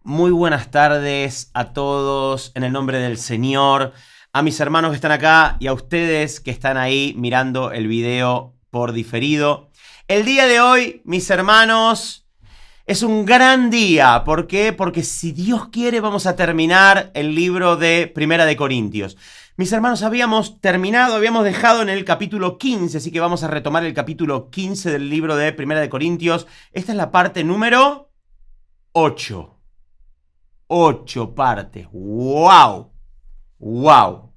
Muy buenas tardes a todos en el nombre del Señor, a mis hermanos que están acá y a ustedes que están ahí mirando el video por diferido. El día de hoy, mis hermanos, es un gran día. ¿Por qué? Porque si Dios quiere vamos a terminar el libro de Primera de Corintios. Mis hermanos, habíamos dejado en el capítulo 15, así que vamos a retomar el capítulo 15 del libro de Primera de Corintios. Esta es la parte número 8. 8 partes. ¡Wow! ¡Wow!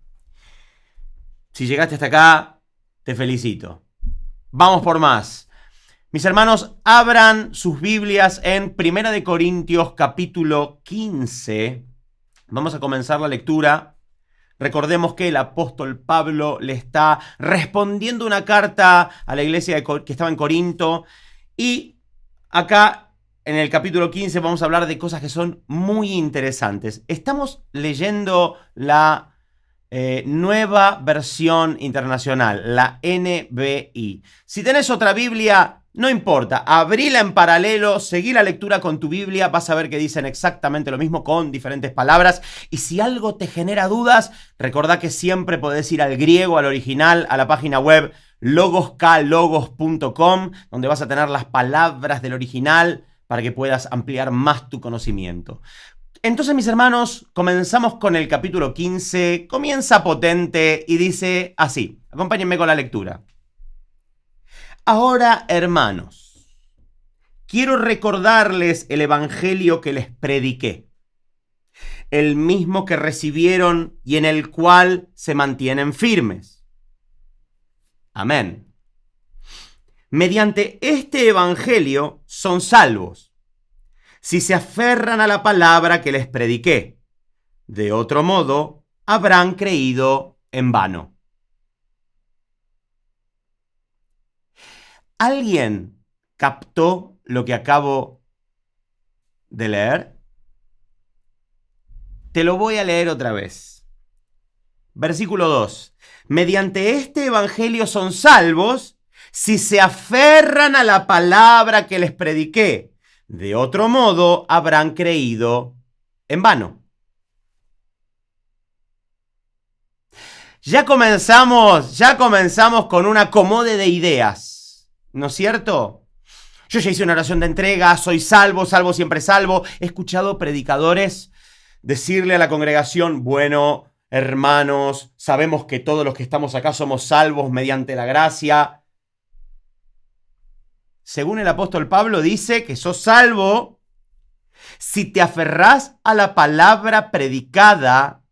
Si llegaste hasta acá, te felicito. Vamos por más. Mis hermanos, abran sus Biblias en Primera de Corintios capítulo 15. Vamos a comenzar la lectura. Recordemos que el apóstol Pablo le está respondiendo una carta a la iglesia que estaba en Corinto. Y acá en el capítulo 15 vamos a hablar de cosas que son muy interesantes. Estamos leyendo la nueva versión internacional, la NBI. Si tenés otra Biblia, no importa, abrila en paralelo, seguí la lectura con tu Biblia, vas a ver que dicen exactamente lo mismo con diferentes palabras. Y si algo te genera dudas, recordá que siempre podés ir al griego, al original, a la página web logos.com, donde vas a tener las palabras del original para que puedas ampliar más tu conocimiento. Entonces, mis hermanos, comenzamos con el capítulo 15, comienza potente y dice así, acompáñenme con la lectura. Ahora, hermanos, quiero recordarles el evangelio que les prediqué, el mismo que recibieron y en el cual se mantienen firmes. Amén. Mediante este evangelio son salvos, si se aferran a la palabra que les prediqué. De otro modo, habrán creído en vano. ¿Alguien captó lo que acabo de leer? Te lo voy a leer otra vez. Versículo 2. Mediante este evangelio son salvos si se aferran a la palabra que les prediqué. De otro modo, habrán creído en vano. Ya comenzamos con un acomode de ideas, ¿no es cierto? Yo ya hice una oración de entrega, soy salvo, salvo siempre salvo. He escuchado predicadores decirle a la congregación, bueno, hermanos, sabemos que todos los que estamos acá somos salvos mediante la gracia. Según el apóstol Pablo, dice que sos salvo si te aferrás a la palabra predicada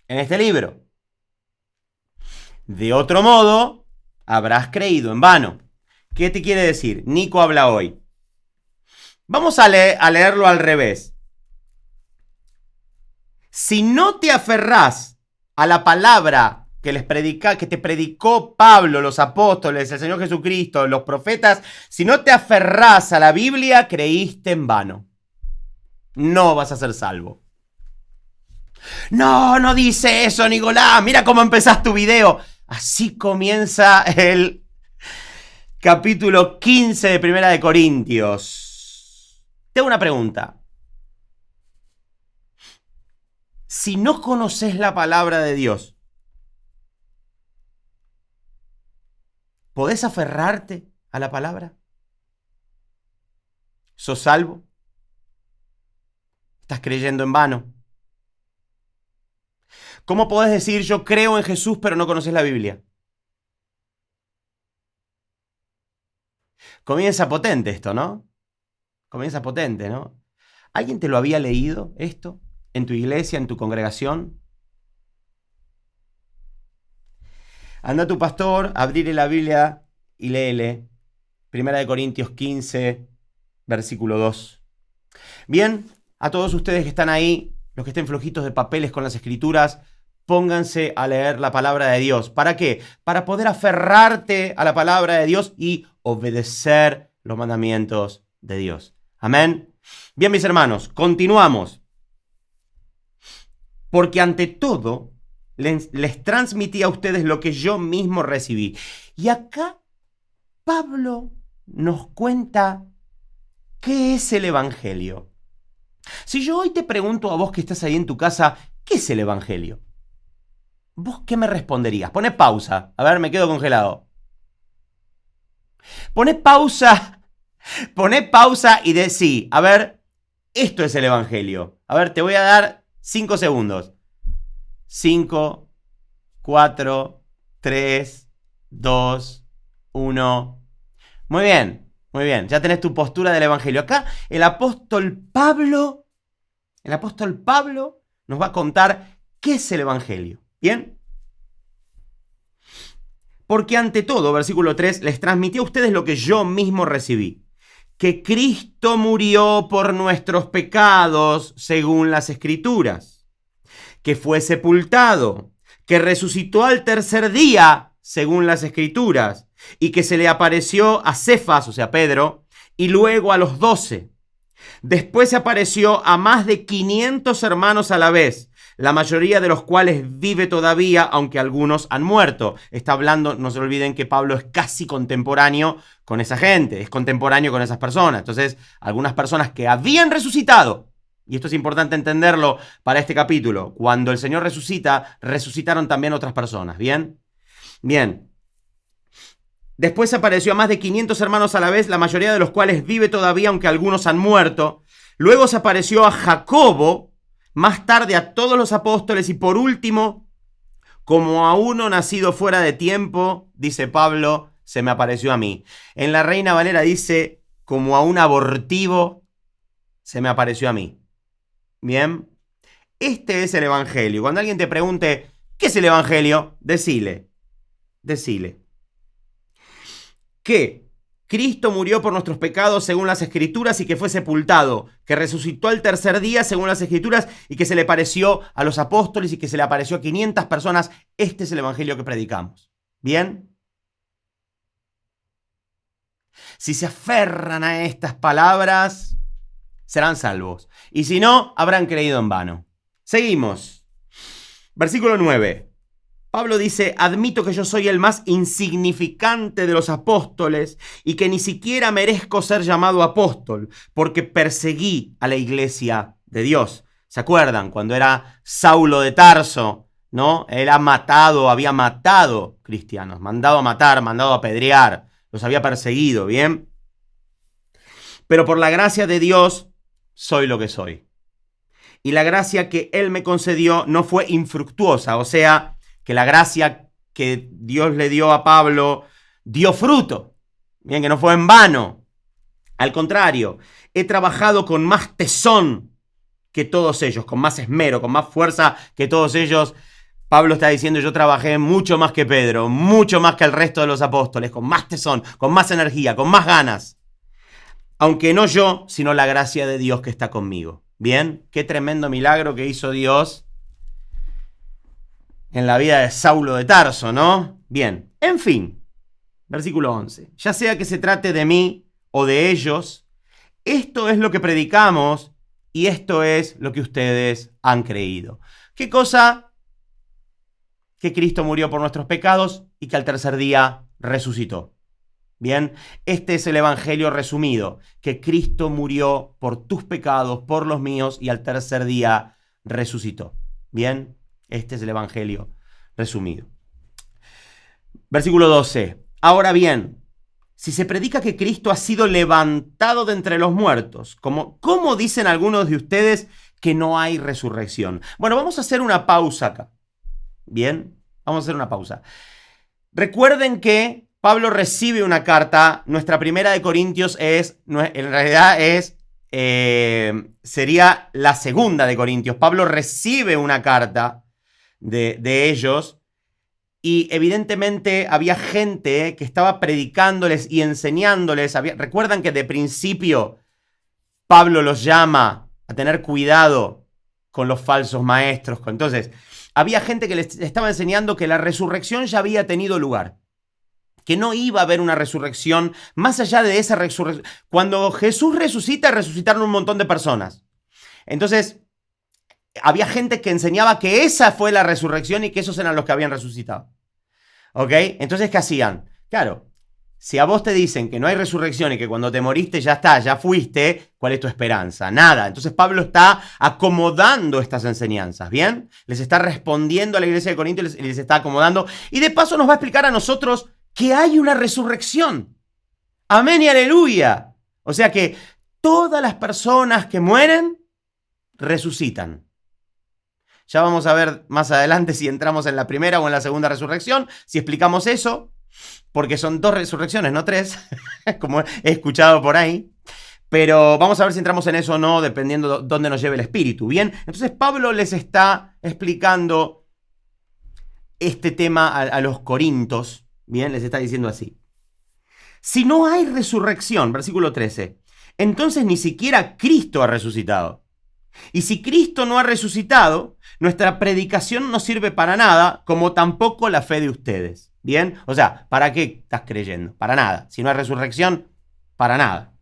en este libro. De otro modo, habrás creído en vano. ¿Qué te quiere decir? Nico habla hoy. Vamos a leerlo al revés. Si no te aferrás a la palabra que te predicó Pablo, los apóstoles, el Señor Jesucristo, los profetas, si no te aferrás a la Biblia, creíste en vano. No vas a ser salvo. No dice eso, Nicolás. Mira cómo empezás tu video. Así comienza el capítulo 15 de Primera de Corintios. Te hago una pregunta. Si no conoces la palabra de Dios, ¿podés aferrarte a la palabra? ¿Sos salvo? ¿Estás creyendo en vano? ¿Cómo podés decir yo creo en Jesús pero no conoces la Biblia? Comienza potente esto, ¿no? Comienza potente, ¿no? ¿Alguien te lo había leído esto en tu iglesia, en tu congregación? Anda a tu pastor, abrile la Biblia y léele. Primera de Corintios 15, versículo 2. Bien, a todos ustedes que están ahí, los que estén flojitos de papeles con las escrituras, pónganse a leer la palabra de Dios. ¿Para qué? Para poder aferrarte a la palabra de Dios y obedecer los mandamientos de Dios. Amén. Bien, mis hermanos, continuamos. Porque ante todo, les transmití a ustedes lo que yo mismo recibí. Y acá Pablo nos cuenta ¿qué es el Evangelio? Si yo hoy te pregunto a vos que estás ahí en tu casa, ¿qué es el Evangelio? ¿Vos qué me responderías? Poné pausa. A ver, me quedo congelado. Poné pausa y decí, a ver, esto es el Evangelio. A ver, te voy a dar 5 segundos. 5, 4, 3, 2, 1. Muy bien, muy bien. Ya tenés tu postura del Evangelio. Acá el apóstol Pablo nos va a contar qué es el Evangelio. ¿Bien? Porque ante todo, versículo 3, les transmití a ustedes lo que yo mismo recibí. Que Cristo murió por nuestros pecados según las Escrituras. Que fue sepultado. Que resucitó al tercer día según las Escrituras. Y que se le apareció a Cefas, o sea, Pedro, y luego a los 12. Después se apareció a más de 500 hermanos a la vez, la mayoría de los cuales vive todavía, aunque algunos han muerto. Está hablando, no se olviden que Pablo es casi contemporáneo con esa gente, es contemporáneo con esas personas. Entonces, algunas personas que habían resucitado, y esto es importante entenderlo para este capítulo, cuando el Señor resucita, resucitaron también otras personas. ¿Bien? Bien. Después apareció a más de 500 hermanos a la vez, la mayoría de los cuales vive todavía, aunque algunos han muerto. Luego se apareció a Jacobo, más tarde a todos los apóstoles y por último, como a uno nacido fuera de tiempo, dice Pablo, se me apareció a mí. En la Reina Valera dice, como a un abortivo, se me apareció a mí. Bien, este es el Evangelio. Cuando alguien te pregunte, ¿qué es el Evangelio? Decile. Que Cristo murió por nuestros pecados según las Escrituras y que fue sepultado, que resucitó al tercer día según las Escrituras y que se le apareció a los apóstoles y que se le apareció a 500 personas. Este es el Evangelio que predicamos. ¿Bien? Si se aferran a estas palabras, serán salvos. Y si no, habrán creído en vano. Seguimos. Versículo 9. Pablo dice, admito que yo soy el más insignificante de los apóstoles y que ni siquiera merezco ser llamado apóstol porque perseguí a la iglesia de Dios. ¿Se acuerdan? Cuando era Saulo de Tarso, ¿no? Él había matado cristianos, mandado a matar, mandado a apedrear, los había perseguido, ¿bien? Pero por la gracia de Dios soy lo que soy. Y la gracia que Él me concedió no fue infructuosa, o sea, que la gracia que Dios le dio a Pablo dio fruto. Bien, que no fue en vano. Al contrario, he trabajado con más tesón que todos ellos, con más esmero, con más fuerza que todos ellos. Pablo está diciendo, yo trabajé mucho más que Pedro, mucho más que el resto de los apóstoles, con más tesón, con más energía, con más ganas. Aunque no yo, sino la gracia de Dios que está conmigo. Bien, qué tremendo milagro que hizo Dios en la vida de Saulo de Tarso, ¿no? Bien, en fin, versículo 11. Ya sea que se trate de mí o de ellos, esto es lo que predicamos y esto es lo que ustedes han creído. ¿Qué cosa? Que Cristo murió por nuestros pecados y que al tercer día resucitó. Bien, este es el Evangelio resumido, que Cristo murió por tus pecados, por los míos y al tercer día resucitó. Bien, este es el Evangelio resumido. Versículo 12. Ahora bien, si se predica que Cristo ha sido levantado de entre los muertos, ¿cómo dicen algunos de ustedes que no hay resurrección? Bueno, vamos a hacer una pausa acá. Bien, vamos a hacer una pausa. Recuerden que Pablo recibe una carta, nuestra primera de Corintios en realidad sería la segunda de Corintios. Pablo recibe una carta de ellos y evidentemente había gente que estaba predicándoles y enseñándoles. Recuerdan que de principio Pablo los llama a tener cuidado con los falsos maestros. Entonces, había gente que les estaba enseñando que la resurrección ya había tenido lugar, que no iba a haber una resurrección más allá de esa resurrección. Cuando Jesús resucita, resucitaron un montón de personas. Entonces, había gente que enseñaba que esa fue la resurrección y que esos eran los que habían resucitado. ¿Ok? Entonces, ¿qué hacían? Claro, Si a vos te dicen que no hay resurrección y que cuando te moriste ya está, ya fuiste, ¿cuál es tu esperanza? Nada. Entonces Pablo está acomodando estas enseñanzas, ¿bien? Les está respondiendo a la iglesia de Corinto y les está acomodando. Y de paso nos va a explicar a nosotros que hay una resurrección. Amén y aleluya. O sea que todas las personas que mueren resucitan. Ya vamos a ver más adelante si entramos en la primera o en la segunda resurrección, si explicamos eso. Porque son 2 resurrecciones, no 3, como he escuchado por ahí. Pero vamos a ver si entramos en eso o no, dependiendo de dónde nos lleve el espíritu. Bien, entonces Pablo les está explicando este tema a los corintos. Bien, les está diciendo así. Si no hay resurrección, versículo 13, entonces ni siquiera Cristo ha resucitado. Y si Cristo no ha resucitado, nuestra predicación no sirve para nada, como tampoco la fe de ustedes. ¿Bien? O sea, ¿para qué estás creyendo? Para nada. Si no hay resurrección, para nada.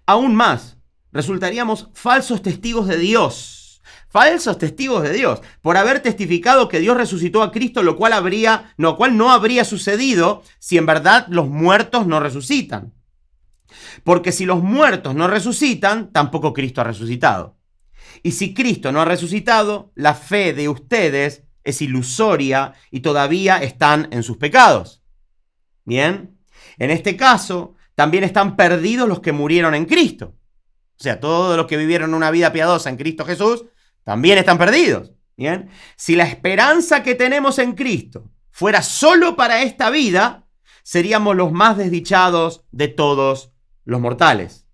Aún más, resultaríamos falsos testigos de Dios. Falsos testigos de Dios. Por haber testificado que Dios resucitó a Cristo, lo cual no habría sucedido si en verdad los muertos no resucitan. Porque si los muertos no resucitan, tampoco Cristo ha resucitado. Y si Cristo no ha resucitado, la fe de ustedes es ilusoria y todavía están en sus pecados. Bien, en este caso también están perdidos los que murieron en Cristo. O sea, todos los que vivieron una vida piadosa en Cristo Jesús también están perdidos. Bien, si la esperanza que tenemos en Cristo fuera solo para esta vida, seríamos los más desdichados de todos los mortales.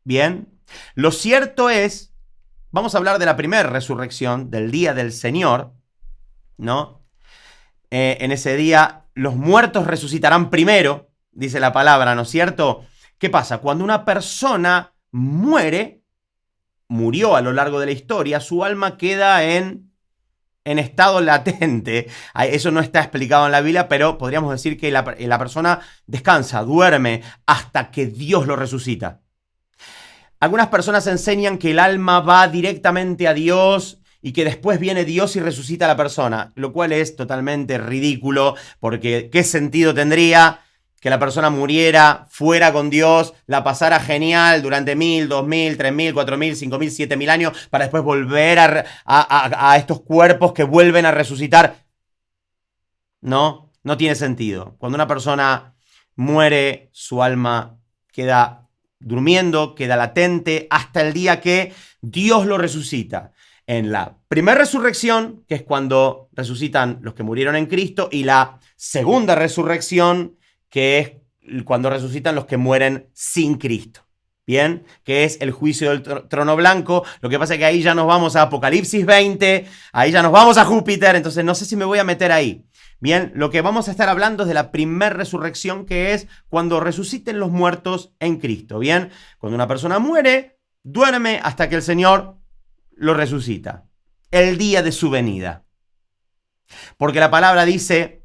Bien, lo cierto es, vamos a hablar de la primera resurrección, del día del Señor, ¿no? En ese día los muertos resucitarán primero, dice la palabra, ¿no es cierto? ¿Qué pasa? Cuando una persona murió a lo largo de la historia, su alma queda en estado latente. Eso no está explicado en la Biblia, pero podríamos decir que la persona descansa, duerme, hasta que Dios lo resucita. Algunas personas enseñan que el alma va directamente a Dios y que después viene Dios y resucita a la persona, lo cual es totalmente ridículo, porque ¿qué sentido tendría que la persona muriera, fuera con Dios, la pasara genial durante 1000, 2000, 3000, 4000, 5000, 7000 años para después volver a estos cuerpos que vuelven a resucitar? No tiene sentido. Cuando una persona muere, su alma queda durmiendo, queda latente hasta el día que Dios lo resucita. En la primera resurrección, que es cuando resucitan los que murieron en Cristo, y la segunda resurrección, que es cuando resucitan los que mueren sin Cristo. Bien, que es el juicio del trono blanco. Lo que pasa es que ahí ya nos vamos a Apocalipsis 20, ahí ya nos vamos a Júpiter, entonces no sé si me voy a meter ahí. Bien, lo que vamos a estar hablando es de la primera resurrección, que es cuando resuciten los muertos en Cristo. Bien, cuando una persona muere, duerme hasta que el Señor lo resucita. El día de su venida. Porque la palabra dice,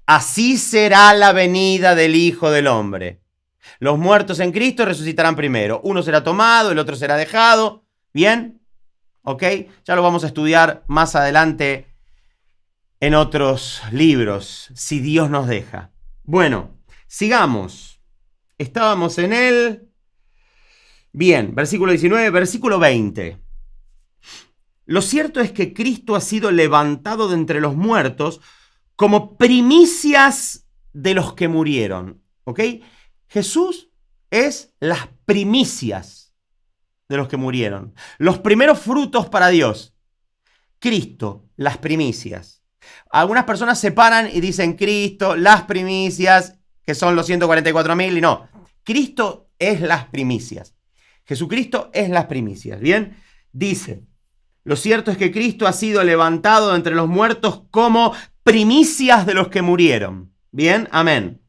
así será la venida del Hijo del Hombre. Los muertos en Cristo resucitarán primero. Uno será tomado, el otro será dejado. ¿Bien? ¿Ok? Ya lo vamos a estudiar más adelante en otros libros, si Dios nos deja. Bueno, sigamos. Estábamos en el... Bien, versículo 19, versículo 20. Lo cierto es que Cristo ha sido levantado de entre los muertos como primicias de los que murieron. ¿Ok? Jesús es las primicias de los que murieron. Los primeros frutos para Dios. Cristo, las primicias. Algunas personas se paran y dicen Cristo, las primicias, que son los 144.000, y no. Cristo es las primicias. Jesucristo es las primicias. Bien, dice, lo cierto es que Cristo ha sido levantado de entre los muertos como primicias de los que murieron. Bien, amén.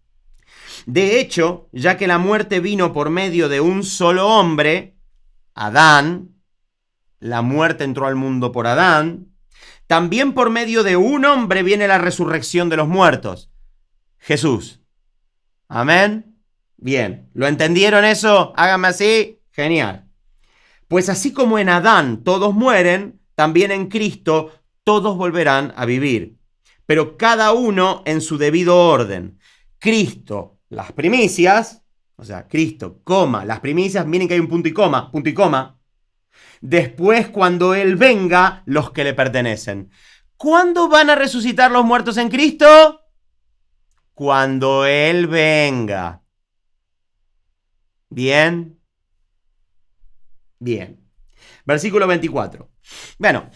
De hecho, ya que la muerte vino por medio de un solo hombre, Adán, la muerte entró al mundo por Adán, también por medio de un hombre viene la resurrección de los muertos, Jesús. Amén. Bien, ¿lo entendieron eso? Háganme así. Genial. Pues así como en Adán todos mueren, también en Cristo todos volverán a vivir, pero cada uno en su debido orden. Cristo, las primicias, o sea, Cristo, coma, las primicias, miren que hay un punto y coma. Después, cuando Él venga, los que le pertenecen. ¿Cuándo van a resucitar los muertos en Cristo? Cuando Él venga. Bien. Bien. Versículo 24. Bueno,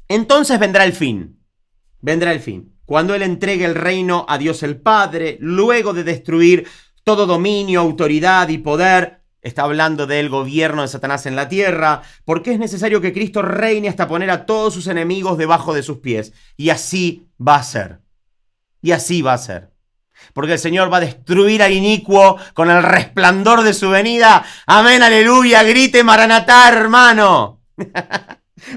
entonces vendrá el fin. Vendrá el fin. Cuando Él entregue el reino a Dios el Padre, luego de destruir todo dominio, autoridad y poder. Está hablando del gobierno de Satanás en la tierra, porque es necesario que Cristo reine hasta poner a todos sus enemigos debajo de sus pies. Y así va a ser. Y así va a ser. Porque el Señor va a destruir al inicuo con el resplandor de su venida. Amén, aleluya, grite Maranatá, hermano.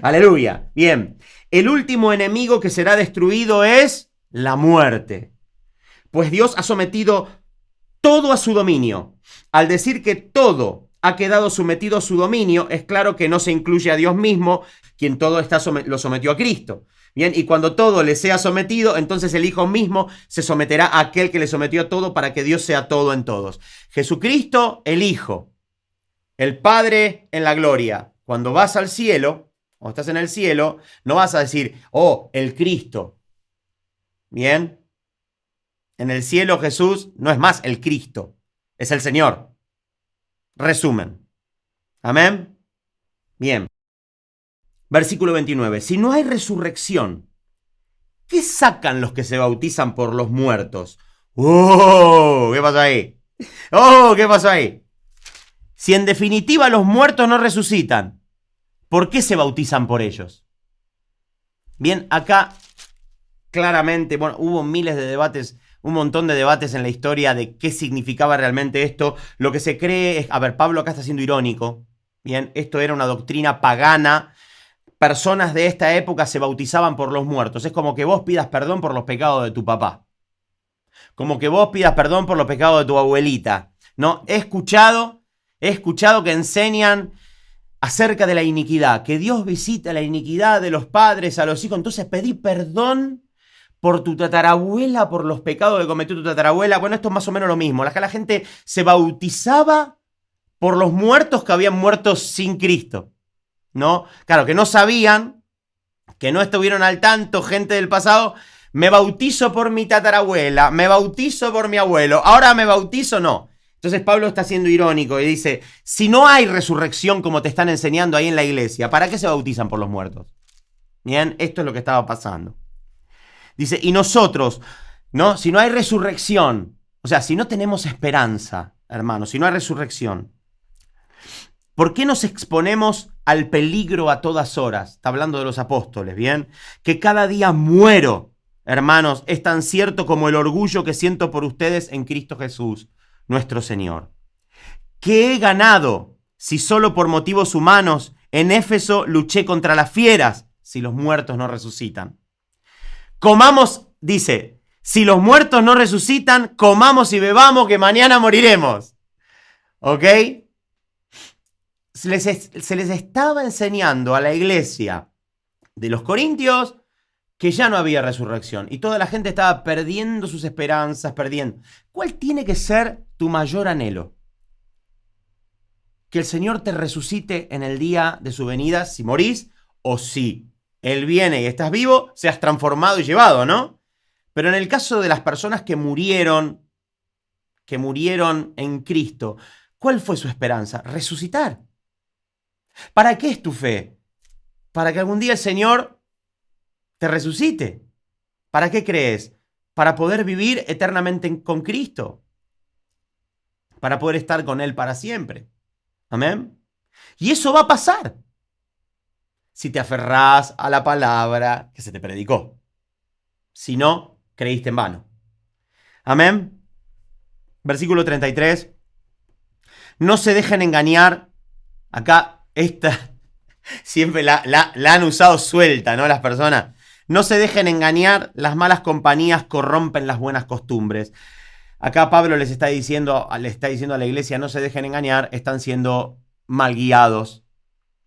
Aleluya. Bien. El último enemigo que será destruido es la muerte. Pues Dios ha sometido todo a su dominio. Al decir que todo ha quedado sometido a su dominio, es claro que no se incluye a Dios mismo, quien todo lo sometió a Cristo. Bien, y cuando todo le sea sometido, entonces el Hijo mismo se someterá a aquel que le sometió a todo para que Dios sea todo en todos. Jesucristo, el Hijo, el Padre en la gloria. Cuando vas al cielo, o estás en el cielo, no vas a decir, oh, el Cristo. Bien. En el cielo Jesús no es más el Cristo, es el Señor. Resumen. Amén. Bien. Versículo 29. Si no hay resurrección, ¿qué sacan los que se bautizan por los muertos? ¡Oh! ¿Qué pasó ahí? ¡Oh! ¿Qué pasó ahí? Si en definitiva los muertos no resucitan, ¿por qué se bautizan por ellos? Bien, acá claramente, bueno, hubo miles de debates, un montón de debates en la historia de qué significaba realmente esto. Lo que se cree es, a ver, Pablo acá está siendo irónico. Bien, esto era una doctrina pagana. Personas de esta época se bautizaban por los muertos. Es como que vos pidas perdón por los pecados de tu papá. Como que vos pidas perdón por los pecados de tu abuelita. No, he escuchado que enseñan acerca de la iniquidad, que Dios visita la iniquidad de los padres a los hijos. Entonces pedí perdón por tu tatarabuela, por los pecados que cometió tu tatarabuela. Bueno, esto es más o menos lo mismo. La gente se bautizaba por los muertos que habían muerto sin Cristo, ¿no? Claro, que no sabían, que no estuvieron al tanto, gente del pasado. Me bautizo por mi tatarabuela, me bautizo por mi abuelo, ahora me bautizo, no. Entonces Pablo está siendo irónico y dice, si no hay resurrección como te están enseñando ahí en la iglesia, ¿para qué se bautizan por los muertos? Bien, esto es lo que estaba pasando. Dice, y nosotros, ¿no? Si no hay resurrección, o sea, si no tenemos esperanza, hermanos, si no hay resurrección, ¿por qué nos exponemos al peligro a todas horas? Está hablando de los apóstoles, ¿bien? Que cada día muero, hermanos, es tan cierto como el orgullo que siento por ustedes en Cristo Jesús, nuestro Señor. ¿Qué he ganado si solo por motivos humanos en Éfeso luché contra las fieras si los muertos no resucitan? Comamos, dice, si los muertos no resucitan, comamos y bebamos que mañana moriremos. ¿Ok? Se les estaba enseñando a la iglesia de los Corintios que ya no había resurrección y toda la gente estaba perdiendo sus esperanzas, perdiendo. ¿Cuál tiene que ser tu mayor anhelo? Que el Señor te resucite en el día de su venida, si morís o si Él viene y estás vivo, seas transformado y llevado, ¿no? Pero en el caso de las personas que murieron en Cristo, ¿cuál fue su esperanza? Resucitar. ¿Para qué es tu fe? Para que algún día el Señor te resucite. ¿Para qué crees? Para poder vivir eternamente con Cristo. Para poder estar con Él para siempre. Amén. Y eso va a pasar si te aferrás a la palabra que se te predicó. Si no, creíste en vano. Amén. Versículo 33. No se dejen engañar. Acá esta siempre la han usado suelta, ¿no? Las personas. No se dejen engañar, las malas compañías corrompen las buenas costumbres. Acá Pablo le está diciendo a la iglesia, no se dejen engañar, están siendo mal guiados.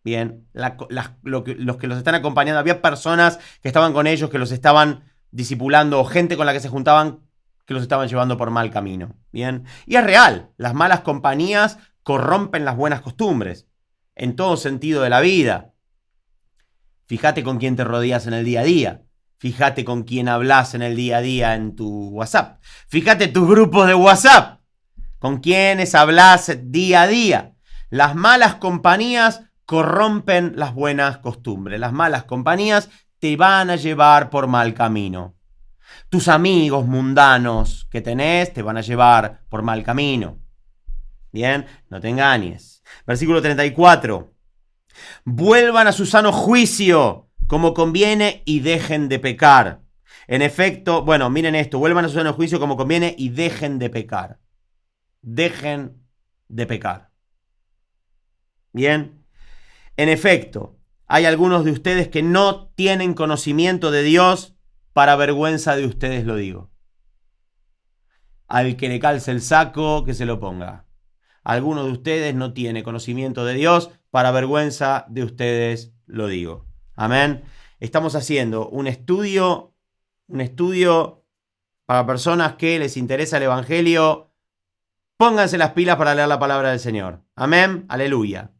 Bien, los que los están acompañando, había personas que estaban con ellos, que los estaban discipulando, o gente con la que se juntaban, que los estaban llevando por mal camino. Bien. Y es real, las malas compañías corrompen las buenas costumbres, en todo sentido de la vida. Fíjate con quién te rodeas en el día a día. Fíjate con quién hablas en el día a día en tu WhatsApp. Fíjate tus grupos de WhatsApp. Con quiénes hablas día a día. Las malas compañías corrompen las buenas costumbres. Las malas compañías te van a llevar por mal camino. Tus amigos mundanos que tenés te van a llevar por mal camino. Bien, no te engañes. Versículo 34. Vuelvan a su sano juicio, como conviene, y dejen de pecar. En efecto, bueno, miren esto, vuelvan a su sano juicio como conviene y dejen de pecar. Dejen de pecar. Bien. En efecto, hay algunos de ustedes que no tienen conocimiento de Dios, para vergüenza de ustedes lo digo. Al que le calce el saco, que se lo ponga. Algunos de ustedes no tienen conocimiento de Dios, para vergüenza de ustedes lo digo. Amén. Estamos haciendo un estudio para personas que les interesa el Evangelio. Pónganse las pilas para leer la palabra del Señor. Amén. Aleluya.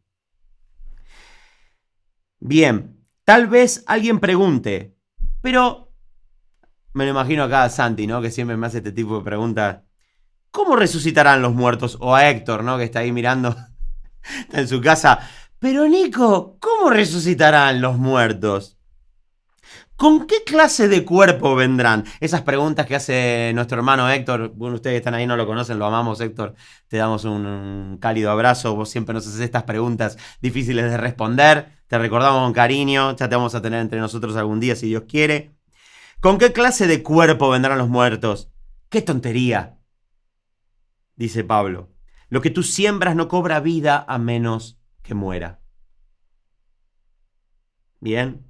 Bien, tal vez alguien pregunte, pero me lo imagino acá a Santi, ¿no? Que siempre me hace este tipo de preguntas. ¿Cómo resucitarán los muertos? O a Héctor, ¿no? Que está ahí mirando, está en su casa. Pero Nico, ¿cómo resucitarán los muertos? ¿Con qué clase de cuerpo vendrán? Esas preguntas que hace nuestro hermano Héctor. Bueno, ustedes están ahí, no lo conocen, lo amamos, Héctor. Te damos un cálido abrazo. Vos siempre nos haces estas preguntas difíciles de responder. Te recordamos con cariño. Ya te vamos a tener entre nosotros algún día, si Dios quiere. ¿Con qué clase de cuerpo vendrán los muertos? ¡Qué tontería!, dice Pablo. Lo que tú siembras no cobra vida a menos que muera. Bien.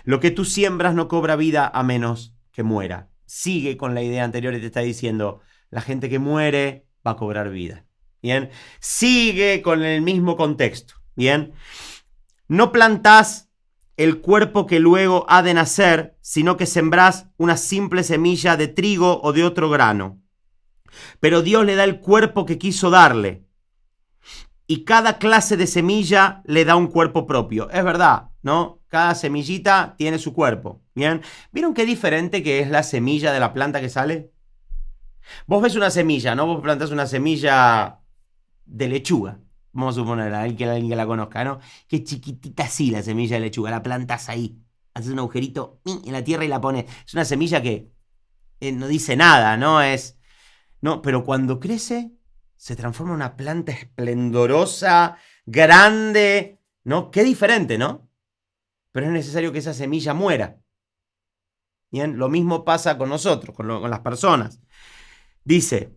Lo que tú siembras no cobra vida a menos que muera. Sigue con la idea anterior y te está diciendo, la gente que muere va a cobrar vida. Bien. Sigue con el mismo contexto. Bien. No plantás el cuerpo que luego ha de nacer, sino que sembrás una simple semilla de trigo o de otro grano. Pero Dios le da el cuerpo que quiso darle. Y cada clase de semilla le da un cuerpo propio. Es verdad, ¿no? Cada semillita tiene su cuerpo. ¿Bien? ¿Vieron qué diferente que es la semilla de la planta que sale? Vos ves una semilla, ¿no? Vos plantás una semilla de lechuga. Vamos a suponer, alguien que la conozca, ¿no? Qué chiquitita así la semilla de lechuga. La plantás ahí. Haces un agujerito en la tierra y la pones. Es una semilla que no dice nada, ¿no? No, pero cuando crece, se transforma en una planta esplendorosa, grande, ¿no? Qué diferente, ¿no? Pero es necesario que esa semilla muera. Bien, lo mismo pasa con nosotros, con las personas. Dice,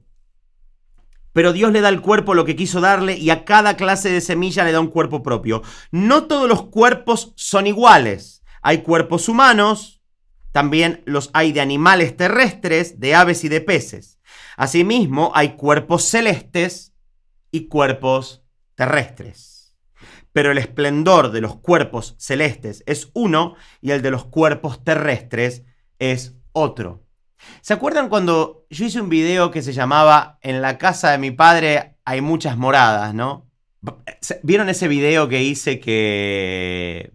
pero Dios le da al cuerpo lo que quiso darle y a cada clase de semilla le da un cuerpo propio. No todos los cuerpos son iguales. Hay cuerpos humanos, también los hay de animales terrestres, de aves y de peces. Asimismo, hay cuerpos celestes y cuerpos terrestres. Pero el esplendor de los cuerpos celestes es uno y el de los cuerpos terrestres es otro. ¿Se acuerdan cuando yo hice un video que se llamaba En la casa de mi padre hay muchas moradas, ¿no? ¿Vieron ese video que hice que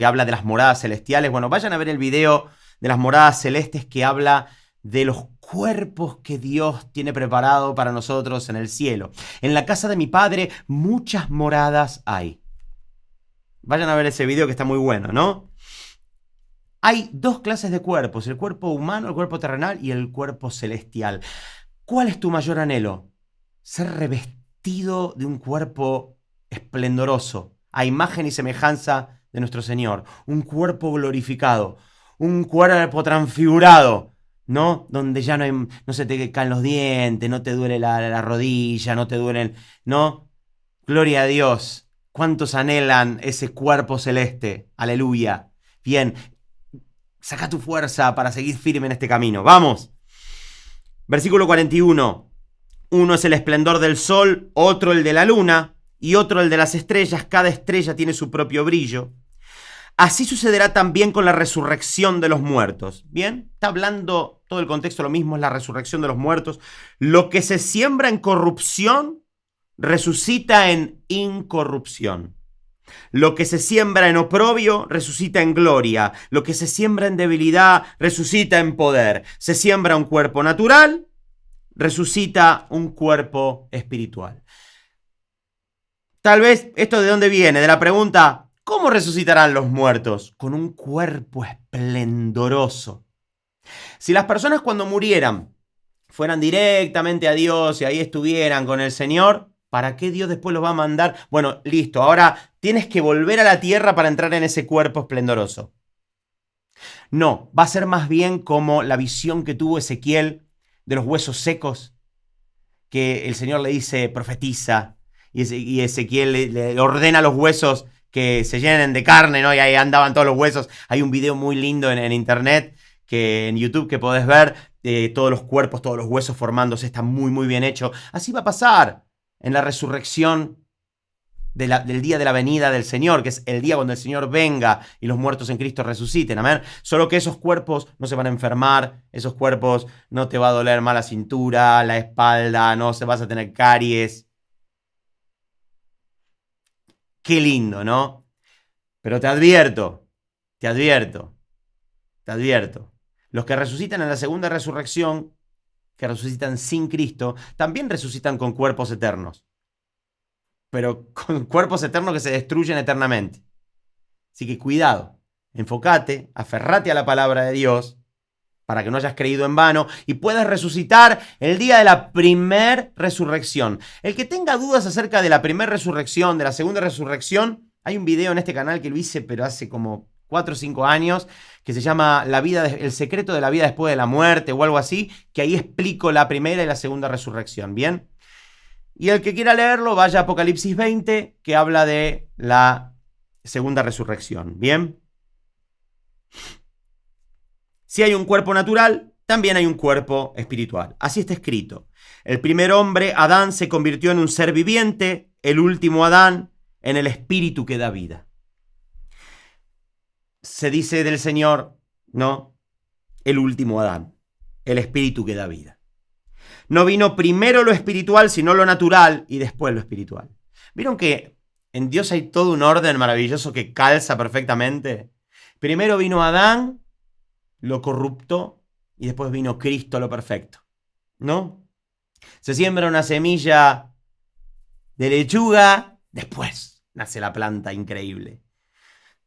habla de las moradas celestiales? Bueno, vayan a ver el video de las moradas celestes que habla de los cuerpos que Dios tiene preparado para nosotros en el cielo. En la casa de mi padre muchas moradas hay. Vayan a ver ese video que está muy bueno, ¿no? Hay dos clases de cuerpos, el cuerpo humano, el cuerpo terrenal y el cuerpo celestial. ¿Cuál es tu mayor anhelo? Ser revestido de un cuerpo esplendoroso, a imagen y semejanza de nuestro Señor. Un cuerpo glorificado, un cuerpo transfigurado, ¿no? Donde ya no se te caen los dientes, no te duele la rodilla, no te duelen, ¿no? Gloria a Dios. ¿Cuántos anhelan ese cuerpo celeste? Aleluya. Bien, saca tu fuerza para seguir firme en este camino. ¡Vamos! Versículo 41. Uno es el esplendor del sol, otro el de la luna y otro el de las estrellas. Cada estrella tiene su propio brillo. Así sucederá también con la resurrección de los muertos. ¿Bien? Está hablando todo el contexto, lo mismo es la resurrección de los muertos. Lo que se siembra en corrupción, resucita en incorrupción. Lo que se siembra en oprobio, resucita en gloria. Lo que se siembra en debilidad, resucita en poder. Se siembra un cuerpo natural, resucita un cuerpo espiritual. Tal vez esto de dónde viene, de la pregunta, ¿cómo resucitarán los muertos? Con un cuerpo esplendoroso. Si las personas cuando murieran fueran directamente a Dios y ahí estuvieran con el Señor, ¿para qué Dios después los va a mandar? Bueno, listo, ahora tienes que volver a la tierra para entrar en ese cuerpo esplendoroso. No, va a ser más bien como la visión que tuvo Ezequiel de los huesos secos, que el Señor le dice, profetiza, y Ezequiel le ordena a los huesos que se llenen de carne, ¿no? Y ahí andaban todos los huesos. Hay un video muy lindo en internet, en YouTube, que podés ver todos los cuerpos, todos los huesos formándose. Está muy, muy bien hecho. Así va a pasar en la resurrección del día de la venida del Señor, que es el día cuando el Señor venga y los muertos en Cristo resuciten, amén. Solo que esos cuerpos no se van a enfermar, esos cuerpos no te va a doler más la cintura, la espalda, no se vas a tener caries. Qué lindo, ¿no? Pero te advierto, te advierto, te advierto. Los que resucitan en la segunda resurrección, que resucitan sin Cristo, también resucitan con cuerpos eternos. Pero con cuerpos eternos que se destruyen eternamente. Así que cuidado, enfócate, aferrate a la palabra de Dios para que no hayas creído en vano y puedas resucitar el día de la primer resurrección. El que tenga dudas acerca de la primera resurrección, de la segunda resurrección, hay un video en este canal que lo hice, pero hace como 4 o 5 años, que se llama El secreto de la vida después de la muerte o algo así, que ahí explico la primera y la segunda resurrección, ¿bien? Y el que quiera leerlo, vaya a Apocalipsis 20, que habla de la segunda resurrección, ¿bien? Si hay un cuerpo natural, también hay un cuerpo espiritual. Así está escrito. El primer hombre, Adán, se convirtió en un ser viviente, el último Adán, en el espíritu que da vida. Se dice del Señor, ¿no? El último Adán, el espíritu que da vida. No vino primero lo espiritual, sino lo natural, y después lo espiritual. ¿Vieron que en Dios hay todo un orden maravilloso que calza perfectamente? Primero vino Adán, lo corrupto, y después vino Cristo, lo perfecto, ¿no? Se siembra una semilla de lechuga, después nace la planta increíble.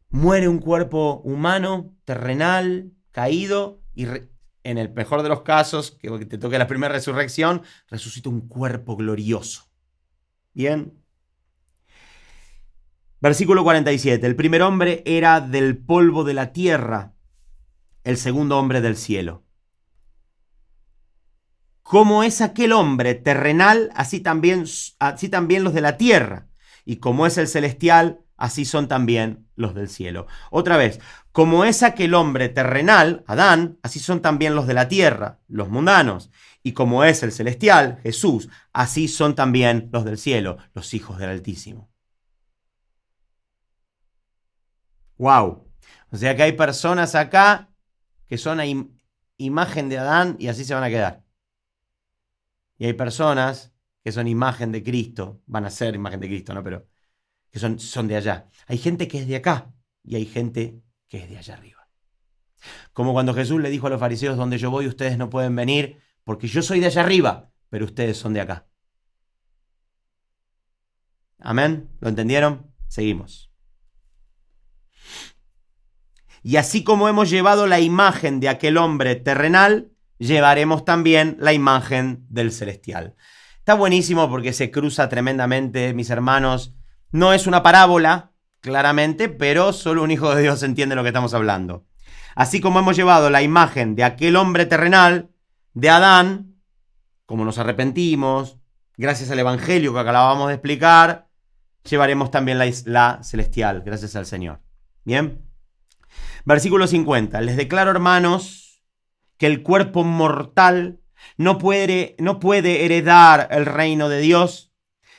Muere un cuerpo humano, terrenal, caído, y en el mejor de los casos, que te toque la primera resurrección, resucita un cuerpo glorioso. ¿Bien? Versículo 47. El primer hombre era del polvo de la tierra, el segundo hombre del cielo. Como es aquel hombre terrenal, así también los de la tierra. Y como es el celestial, así son también los del cielo. Otra vez, como es aquel hombre terrenal, Adán, así son también los de la tierra, los mundanos. Y como es el celestial, Jesús, así son también los del cielo, los hijos del Altísimo. ¡Wow! O sea que hay personas acá que son a imagen de Adán y así se van a quedar. Y hay personas que son imagen de Cristo, van a ser imagen de Cristo, ¿no? Pero que son de allá. Hay gente que es de acá y hay gente que es de allá arriba. Como cuando Jesús le dijo a los fariseos, donde yo voy ustedes no pueden venir porque yo soy de allá arriba, pero ustedes son de acá. ¿Amén? ¿Lo entendieron? Seguimos. Y así como hemos llevado la imagen de aquel hombre terrenal, llevaremos también la imagen del celestial. Está buenísimo porque se cruza tremendamente, mis hermanos. No es una parábola, claramente, pero solo un hijo de Dios entiende lo que estamos hablando. Así como hemos llevado la imagen de aquel hombre terrenal, de Adán, como nos arrepentimos, gracias al evangelio que acabamos de explicar, llevaremos también la celestial, gracias al Señor. ¿Bien? Versículo 50. Les declaro, hermanos, que el cuerpo mortal no puede heredar el reino de Dios,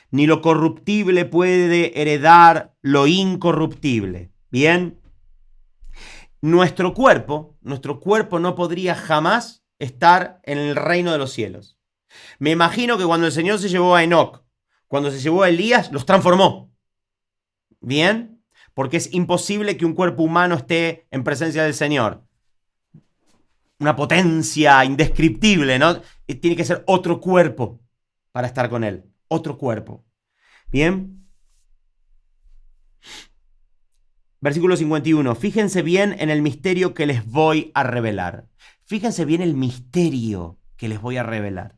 ni lo corruptible puede heredar lo incorruptible. Bien, nuestro cuerpo no podría jamás estar en el reino de los cielos. Me imagino que cuando el Señor se llevó a Enoc, cuando se llevó a Elías, los transformó. ¿Bien? Porque es imposible que un cuerpo humano esté en presencia del Señor. Una potencia indescriptible, ¿no? Tiene que ser otro cuerpo para estar con Él. Otro cuerpo. ¿Bien? Versículo 51. Fíjense bien en el misterio que les voy a revelar. Fíjense bien el misterio que les voy a revelar.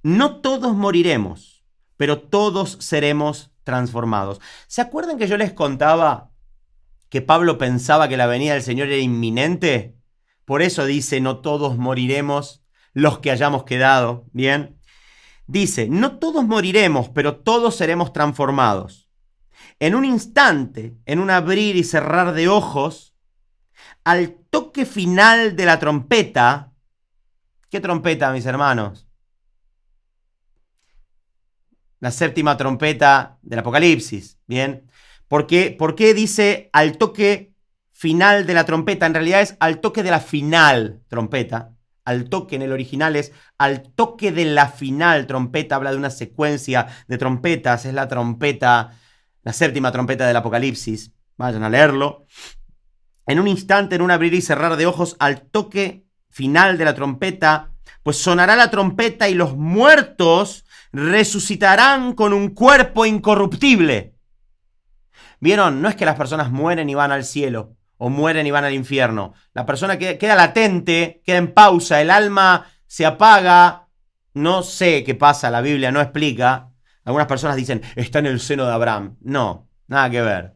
No todos moriremos, pero todos seremos transformados. ¿Se acuerdan que yo les contaba que Pablo pensaba que la venida del Señor era inminente? Por eso dice, no todos moriremos, los que hayamos quedado. Bien. Dice, no todos moriremos, pero todos seremos transformados. En un instante, en un abrir y cerrar de ojos, al toque final de la trompeta. ¿Qué trompeta, mis hermanos? La séptima trompeta del Apocalipsis. Bien. ¿Por qué dice al toque final de la trompeta? En realidad es al toque de la final trompeta. Al toque en el original es al toque de la final trompeta. Habla de una secuencia de trompetas. Es la trompeta, la séptima trompeta del Apocalipsis. Vayan a leerlo. En un instante, en un abrir y cerrar de ojos, al toque final de la trompeta, pues sonará la trompeta y los muertos resucitarán con un cuerpo incorruptible. ¿Vieron? No es que las personas mueren y van al cielo o mueren y van al infierno. La persona queda latente, queda en pausa, el alma se apaga. No sé qué pasa, la Biblia no explica. Algunas personas dicen, está en el seno de Abraham. No, nada que ver.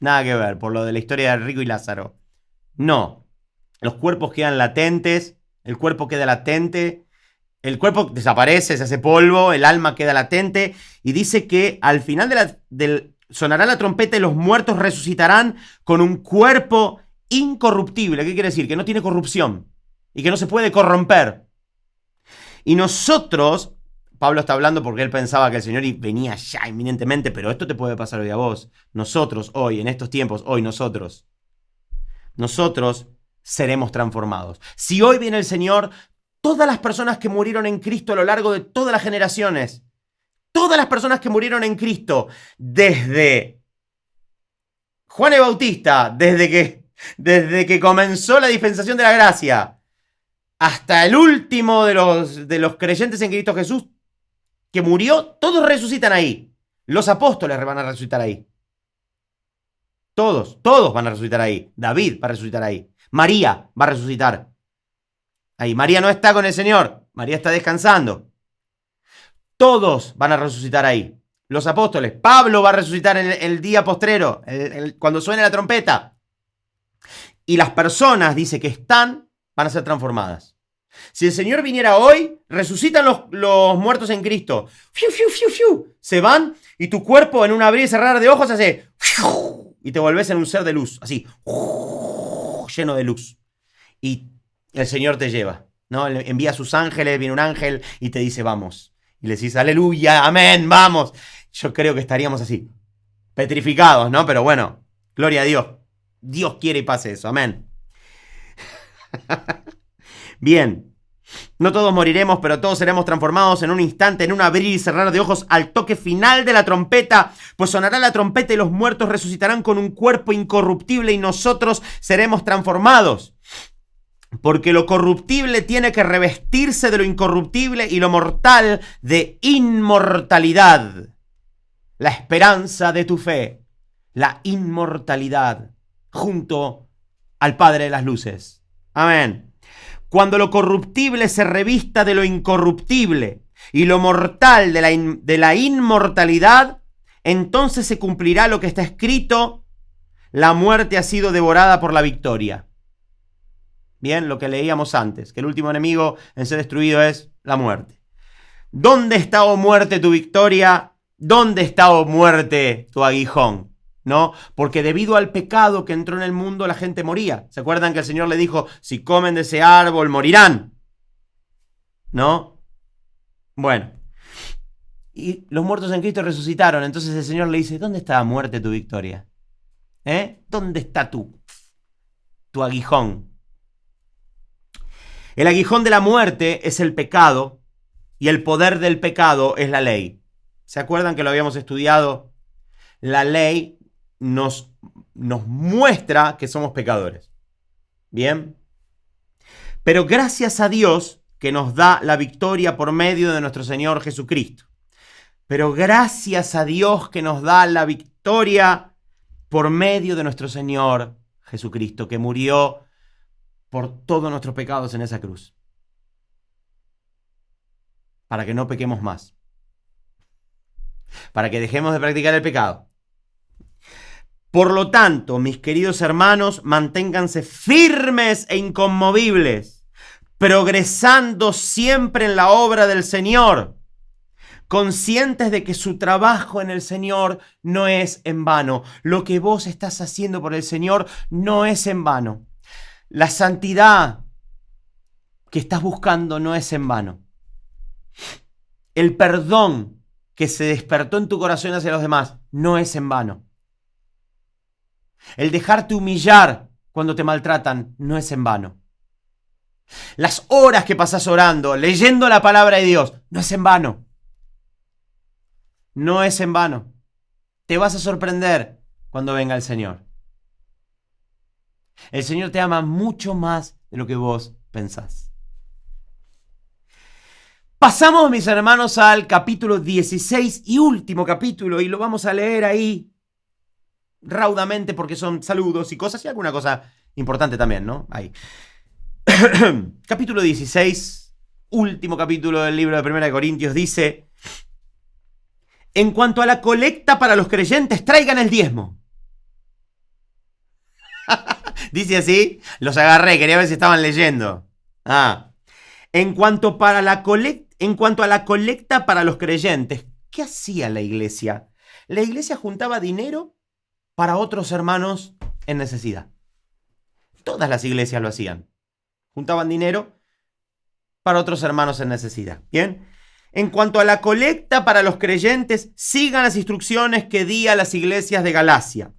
Nada que ver, por lo de la historia de Rico y Lázaro. No, los cuerpos quedan latentes, el cuerpo queda latente. El cuerpo desaparece, se hace polvo, el alma queda latente y dice que al final sonará la trompeta y los muertos resucitarán con un cuerpo incorruptible. ¿Qué quiere decir? Que no tiene corrupción y que no se puede corromper. Y nosotros, Pablo está hablando porque él pensaba que el Señor venía ya inminentemente, pero esto te puede pasar hoy a vos. Nosotros hoy, en estos tiempos, nosotros seremos transformados. Si hoy viene el Señor, todas las personas que murieron en Cristo a lo largo de todas las generaciones, todas las personas que murieron en Cristo, desde Juan el Bautista, desde que comenzó la dispensación de la gracia, hasta el último de los creyentes en Cristo Jesús que murió, todos resucitan ahí. Los apóstoles van a resucitar ahí. Todos van a resucitar ahí. David va a resucitar ahí. María va a resucitar ahí. María no está con el Señor. María está descansando. Todos van a resucitar ahí. Los apóstoles. Pablo va a resucitar el día postrero, cuando suene la trompeta. Y las personas, dice que van a ser transformadas. Si el Señor viniera hoy, resucitan los muertos en Cristo. Fiu, fiu, fiu, fiu. Se van y tu cuerpo en un abrir y cerrar de ojos hace... Y te volvés en un ser de luz, así, lleno de luz. Y el Señor te lleva, ¿no? Envía a sus ángeles, viene un ángel y te dice, vamos. Y le decís, aleluya, amén, vamos. Yo creo que estaríamos así, petrificados, ¿no? Pero bueno, gloria a Dios. Dios quiere y pase eso, amén. Bien. No todos moriremos, pero todos seremos transformados en un instante, en un abrir y cerrar de ojos, al toque final de la trompeta. Pues sonará la trompeta y los muertos resucitarán con un cuerpo incorruptible y nosotros seremos transformados. Porque lo corruptible tiene que revestirse de lo incorruptible y lo mortal de inmortalidad. La esperanza de tu fe, la inmortalidad, junto al Padre de las luces. Amén. Cuando lo corruptible se revista de lo incorruptible y lo mortal de la inmortalidad, entonces se cumplirá lo que está escrito: la muerte ha sido devorada por la victoria. Bien, lo que leíamos antes, que el último enemigo en ser destruido es la muerte. ¿Dónde está, oh muerte, tu victoria? ¿Dónde está, oh muerte, tu aguijón? ¿No? Porque debido al pecado que entró en el mundo, la gente moría. ¿Se acuerdan que el Señor le dijo, si comen de ese árbol, morirán? ¿No? Bueno. Y los muertos en Cristo resucitaron. Entonces el Señor le dice, ¿dónde está, muerte, tu victoria? ¿Dónde está tú? tu aguijón. El aguijón de la muerte es el pecado y el poder del pecado es la ley. ¿Se acuerdan que lo habíamos estudiado? La ley nos muestra que somos pecadores. ¿Bien? Pero gracias a Dios que nos da la victoria por medio de nuestro Señor Jesucristo. Pero gracias a Dios que nos da la victoria por medio de nuestro Señor Jesucristo, que murió por todos nuestros pecados en esa cruz. Para que no pequemos más. Para que dejemos de practicar el pecado. Por lo tanto, mis queridos hermanos, manténganse firmes e inconmovibles, progresando siempre en la obra del Señor, conscientes de que su trabajo en el Señor no es en vano. Lo que vos estás haciendo por el Señor no es en vano. La santidad que estás buscando no es en vano. El perdón que se despertó en tu corazón hacia los demás no es en vano. El dejarte humillar cuando te maltratan no es en vano. Las horas que pasás orando, leyendo la palabra de Dios, no es en vano. No es en vano. Te vas a sorprender cuando venga el Señor. El Señor te ama mucho más de lo que vos pensás. Pasamos, mis hermanos, al capítulo 16 y último capítulo, y lo vamos a leer ahí raudamente porque son saludos y cosas y alguna cosa importante también, ¿no? Ahí. Capítulo 16, último capítulo del libro de 1 Corintios, dice: en cuanto a la colecta para los creyentes, traigan el diezmo. Dice así, los agarré, quería ver si estaban leyendo. En cuanto a la colecta para los creyentes, ¿qué hacía la iglesia? La iglesia juntaba dinero para otros hermanos en necesidad. Todas las iglesias lo hacían. Juntaban dinero para otros hermanos en necesidad. ¿Bien? En cuanto a la colecta para los creyentes, sigan las instrucciones que di a las iglesias de Galacia.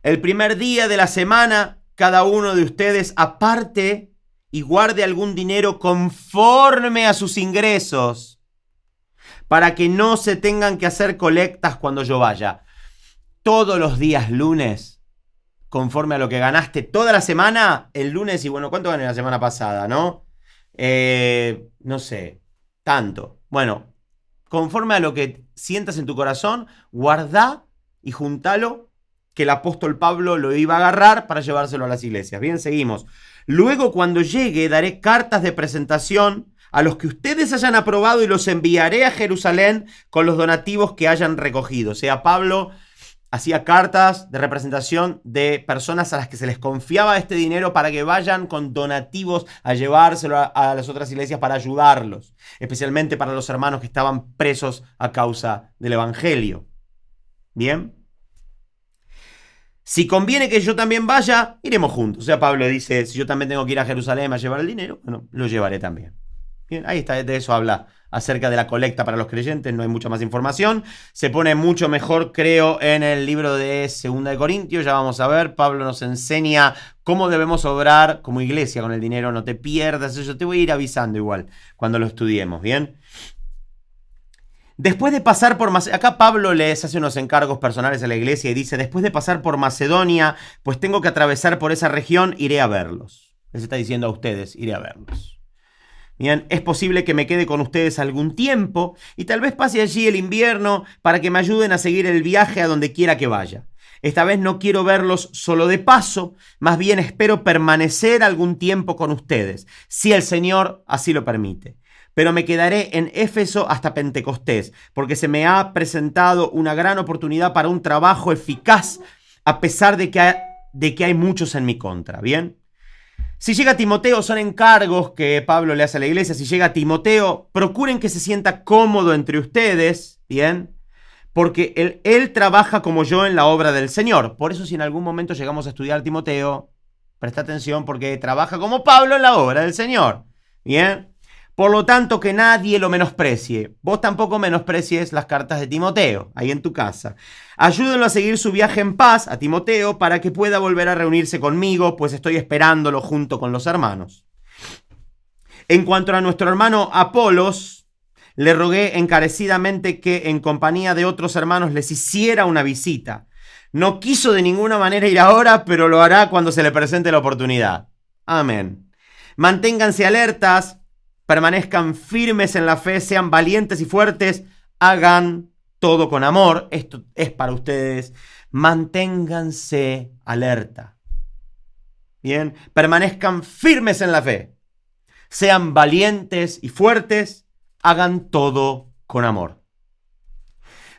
El primer día de la semana, cada uno de ustedes aparte y guarde algún dinero conforme a sus ingresos, para que no se tengan que hacer colectas cuando yo vaya. Todos los días lunes, conforme a lo que ganaste toda la semana, el lunes, y bueno, ¿cuánto gané la semana pasada, no? No sé, tanto. Bueno, conforme a lo que sientas en tu corazón, guardá y juntalo, que el apóstol Pablo lo iba a agarrar para llevárselo a las iglesias. Bien, seguimos. Luego, cuando llegue, daré cartas de presentación a los que ustedes hayan aprobado y los enviaré a Jerusalén con los donativos que hayan recogido. O sea, Pablo hacía cartas de representación de personas a las que se les confiaba este dinero para que vayan con donativos a llevárselo a las otras iglesias para ayudarlos, especialmente para los hermanos que estaban presos a causa del evangelio. Bien. Si conviene que yo también vaya, iremos juntos. O sea, Pablo dice, si yo también tengo que ir a Jerusalén a llevar el dinero, bueno, lo llevaré también. Bien, ahí está, de eso habla acerca de la colecta para los creyentes, no hay mucha más información. Se pone mucho mejor, creo, en el libro de 2 Corintios, ya vamos a ver. Pablo nos enseña cómo debemos obrar como iglesia con el dinero, no te pierdas eso, te voy a ir avisando igual cuando lo estudiemos, ¿bien? Después de pasar por Macedonia, acá Pablo les hace unos encargos personales a la iglesia y dice, después de pasar por Macedonia, pues tengo que atravesar por esa región, iré a verlos. Les está diciendo a ustedes, iré a verlos. Bien, es posible que me quede con ustedes algún tiempo y tal vez pase allí el invierno para que me ayuden a seguir el viaje a donde quiera que vaya. Esta vez no quiero verlos solo de paso, más bien espero permanecer algún tiempo con ustedes, si el Señor así lo permite. Pero me quedaré en Éfeso hasta Pentecostés, porque se me ha presentado una gran oportunidad para un trabajo eficaz, a pesar de que hay muchos en mi contra. ¿Bien? Si llega Timoteo, son encargos que Pablo le hace a la iglesia. Si llega Timoteo, procuren que se sienta cómodo entre ustedes, ¿bien? Porque él trabaja como yo en la obra del Señor. Por eso, si en algún momento llegamos a estudiar Timoteo, presta atención porque trabaja como Pablo en la obra del Señor. ¿Bien? Por lo tanto, que nadie lo menosprecie. Vos tampoco menosprecies las cartas de Timoteo, ahí en tu casa. Ayúdenlo a seguir su viaje en paz, a Timoteo, para que pueda volver a reunirse conmigo, pues estoy esperándolo junto con los hermanos. En cuanto a nuestro hermano Apolos, le rogué encarecidamente que en compañía de otros hermanos les hiciera una visita. No quiso de ninguna manera ir ahora, pero lo hará cuando se le presente la oportunidad. Amén. Manténganse alertas, permanezcan firmes en la fe, sean valientes y fuertes, hagan todo con amor. Esto es para ustedes. Manténganse alerta. Bien, permanezcan firmes en la fe, sean valientes y fuertes, hagan todo con amor.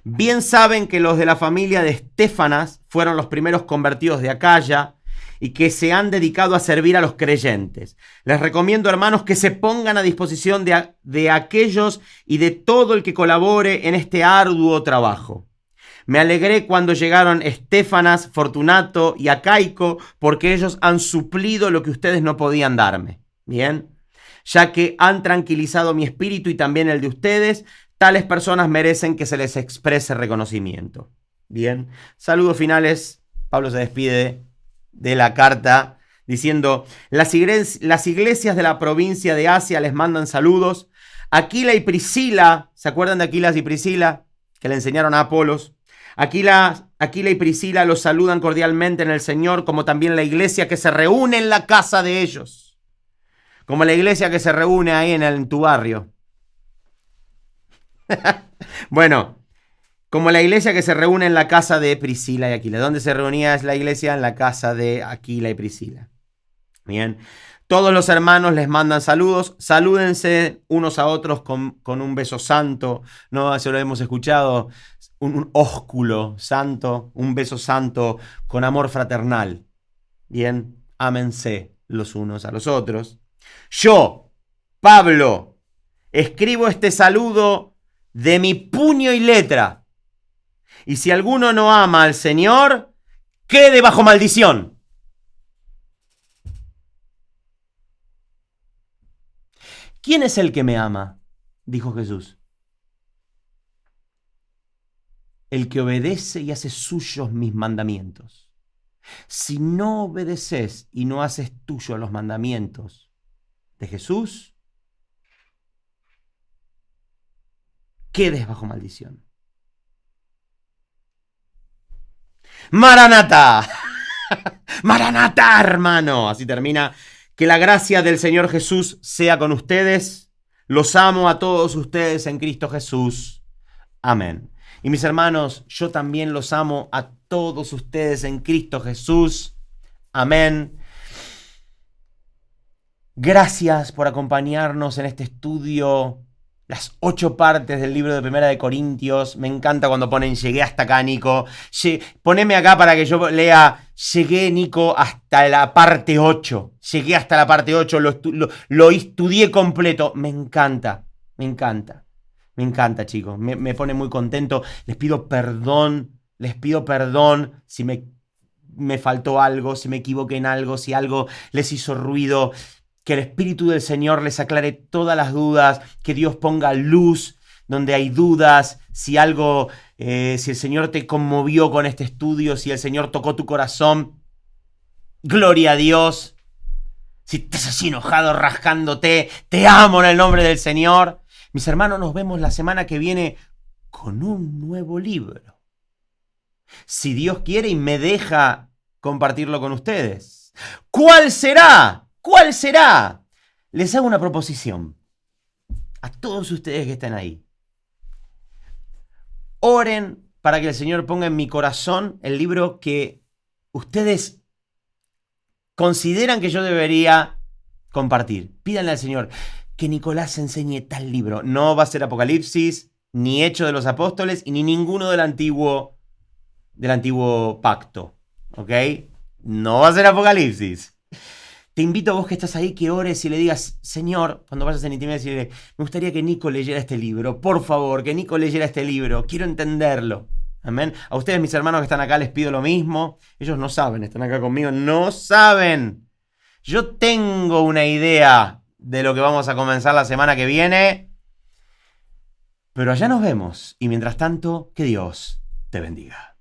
Bien saben que los de la familia de Estéfanas fueron los primeros convertidos de Acaya y que se han dedicado a servir a los creyentes. Les recomiendo, hermanos, que se pongan a disposición de aquellos y de todo el que colabore en este arduo trabajo. Me alegré cuando llegaron Estéfanas, Fortunato y Acaico, porque ellos han suplido lo que ustedes no podían darme. Bien, ya que han tranquilizado mi espíritu y también el de ustedes, tales personas merecen que se les exprese reconocimiento. Bien, saludos finales. Pablo se despide de la carta diciendo: las iglesias de la provincia de Asia les mandan saludos. Aquila y Priscila, ¿se acuerdan de Aquila y Priscila? Que le enseñaron a Apolos. Aquila y Priscila los saludan cordialmente en el Señor, como también la iglesia que se reúne en la casa de ellos. Como la iglesia que se reúne ahí en tu barrio. Bueno, como la iglesia que se reúne en la casa de Priscila y Aquila. ¿Dónde se reunía la iglesia? En la casa de Aquila y Priscila. Bien. Todos los hermanos les mandan saludos. Salúdense unos a otros con un beso santo. No, eso lo hemos escuchado. Un ósculo santo, un beso santo con amor fraternal. Bien, ámense los unos a los otros. Yo, Pablo, escribo este saludo de mi puño y letra. Y si alguno no ama al Señor, quede bajo maldición. ¿Quién es el que me ama?, dijo Jesús. El que obedece y hace suyos mis mandamientos. Si no obedeces y no haces tuyos los mandamientos de Jesús, quedes bajo maldición. ¡Maranatá! ¡Maranatá, hermano! Así termina. Que la gracia del Señor Jesús sea con ustedes. Los amo a todos ustedes en Cristo Jesús. Amén. Y mis hermanos, yo también los amo a todos ustedes en Cristo Jesús. Amén. Gracias por acompañarnos en este estudio. Las 8 partes del libro de Primera de Corintios. Me encanta cuando ponen llegué hasta acá, Nico. Poneme acá para que yo lea llegué, Nico, hasta la parte 8. Llegué hasta la parte 8, lo estudié completo. Me encanta, me encanta. Me encanta, chicos. Me pone muy contento. Les pido perdón si me faltó algo, si me equivoqué en algo, si algo les hizo ruido. Que el Espíritu del Señor les aclare todas las dudas, que Dios ponga luz donde hay dudas, si algo, si el Señor te conmovió con este estudio, si el Señor tocó tu corazón, gloria a Dios. Si estás así enojado, rascándote, te amo en el nombre del Señor. Mis hermanos, nos vemos la semana que viene con un nuevo libro. Si Dios quiere y me deja compartirlo con ustedes. ¿Cuál será? ¿Cuál será? Les hago una proposición a todos ustedes que están ahí. Oren para que el Señor ponga en mi corazón el libro que ustedes consideran que yo debería compartir. Pídanle al Señor que Nicolás enseñe tal libro. No va a ser Apocalipsis, ni Hechos de los Apóstoles, y ni ninguno del antiguo pacto. ¿Ok? No va a ser Apocalipsis. Te invito a vos que estás ahí que ores y le digas: Señor, cuando vayas en intimidad, decirle: me gustaría que Nico leyera este libro. Por favor, que Nico leyera este libro. Quiero entenderlo. Amén. A ustedes, mis hermanos que están acá, les pido lo mismo. Ellos no saben, están acá conmigo, no saben. Yo tengo una idea de lo que vamos a comenzar la semana que viene. Pero allá nos vemos y mientras tanto, que Dios te bendiga.